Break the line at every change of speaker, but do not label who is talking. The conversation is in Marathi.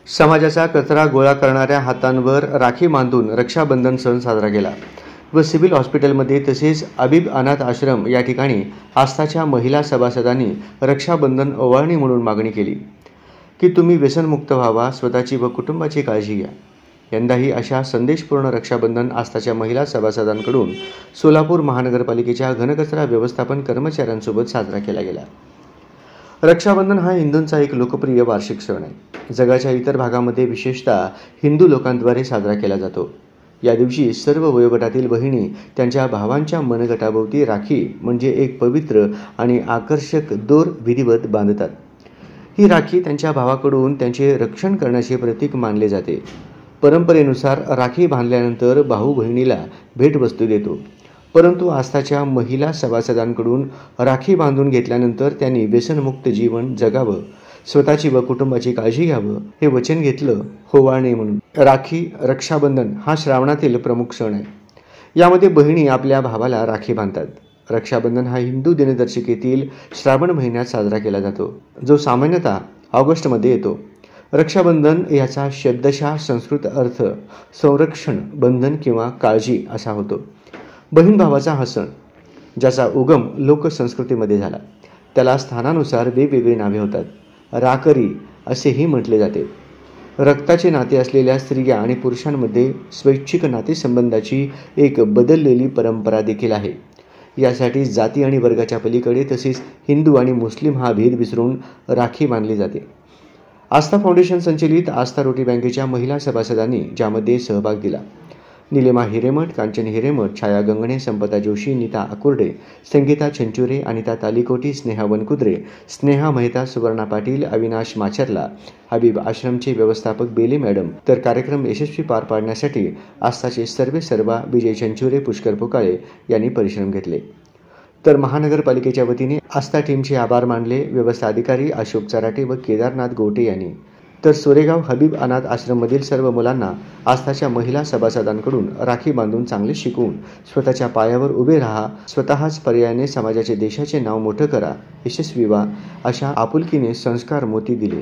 समाजाचा कचरा गोळा करणाऱ्या हातांवर राखी बांधून रक्षाबंधन सण साजरा केला व सिव्हिल हॉस्पिटलमध्ये तसेच अबीब अनाथ आश्रम या ठिकाणी आस्थाच्या महिला सभासदांनी रक्षाबंधन ओवाळणी म्हणून मागणी केली की तुम्ही व्यसनमुक्त व्हावा, स्वतःची व कुटुंबाची काळजी घ्या। यंदाही अशा संदेशपूर्ण रक्षाबंधन आस्थाच्या महिला सभासदांकडून सोलापूर महानगरपालिकेच्या घनकचरा व्यवस्थापन कर्मचाऱ्यांसोबत साजरा केला गेला। रक्षाबंधन हा हिंदूंचा एक लोकप्रिय वार्षिक सण आहे। जगाच्या इतर भागामध्ये विशेषतः हिंदू लोकांद्वारे साजरा केला जातो। या दिवशी सर्व वयोगटातील बहिणी त्यांच्या भावांच्या मनगटाभोवती राखी म्हणजे एक पवित्र आणि आकर्षक दोर विधिवत बांधतात। ही राखी त्यांच्या भावाकडून त्यांचे रक्षण करण्याचे प्रतीक मानले जाते। परंपरेनुसार राखी बांधल्यानंतर भाऊ बहिणीला भेटवस्तू देतो, परंतु आस्थाच्या महिला सभासदांकडून राखी बांधून घेतल्यानंतर त्यांनी व्यसनमुक्त जीवन जगावं, स्वतःची व कुटुंबाची काळजी घ्यावं हे वचन घेतलं ओवाळणी म्हणून। राखी रक्षाबंधन हा श्रावणातील प्रमुख सण आहे। यामध्ये बहिणी आपल्या भावाला राखी बांधतात। रक्षाबंधन हा हिंदू दिनदर्शिकेतील श्रावण महिन्यात साजरा केला जातो, जो सामान्यतः ऑगस्टमध्ये येतो। रक्षाबंधन याचा शब्दशः संस्कृत अर्थ संरक्षण, बंधन किंवा काळजी असा होतो। बहीण भावाचा हा सण ज्याचा उगम लोकसंस्कृतीमध्ये झाला, त्याला स्थानानुसार वेगवेगळी नावे होतात। राकरी असेही म्हटले जाते। रक्ताचे नाते असलेल्या स्त्रिया आणि पुरुषांमध्ये स्वैच्छिक नातेसंबंधाची एक बदललेली परंपरा देखील आहे। यासाठी जाती आणि वर्गाच्या पलीकडे तसेच हिंदू आणि मुस्लिम हा भेद विसरून राखी बांधली जाते। आस्था फाउंडेशन संचलित आस्था रोटी बँकेच्या महिला सभासदांनी ज्यामध्ये सहभाग दिला। निलिमा हिरेमठ, कांचन हिरेमठ, छाया गंगणे, संपदा जोशी, नीता अकुर्डे, संगीता चंचुरे, अनिता तालीकोटी, स्नेहा वनकुद्रे, स्नेहा मेहता, सुवर्णा पाटील, अविनाश माचरला, हबीब आश्रमचे व्यवस्थापक बेले मॅडम, तर कार्यक्रम यशस्वी पार पाडण्यासाठी आस्थाचे सर्वेसर्वा विजय चंचुरे, पुष्कर पुकाळे यांनी परिश्रम घेतले। तर महानगरपालिकेच्या वतीने आस्था टीमचे आभार मानले व्यवस्था अधिकारी अशोक चराटे व केदारनाथ गोटे यांनी। तर सोरेगाव हबीब अनाथ आश्रममधील सर्व मुलांना आस्थाच्या महिला सभासदांकडून राखी बांधून चांगले शिकवून स्वतःच्या पायावर उभे राहा, स्वतःच पर्यायाने समाजाचे देशाचे नाव मोठं करा, यशस्वी व्हा अशा आपुलकीने संस्कार मोती दिले।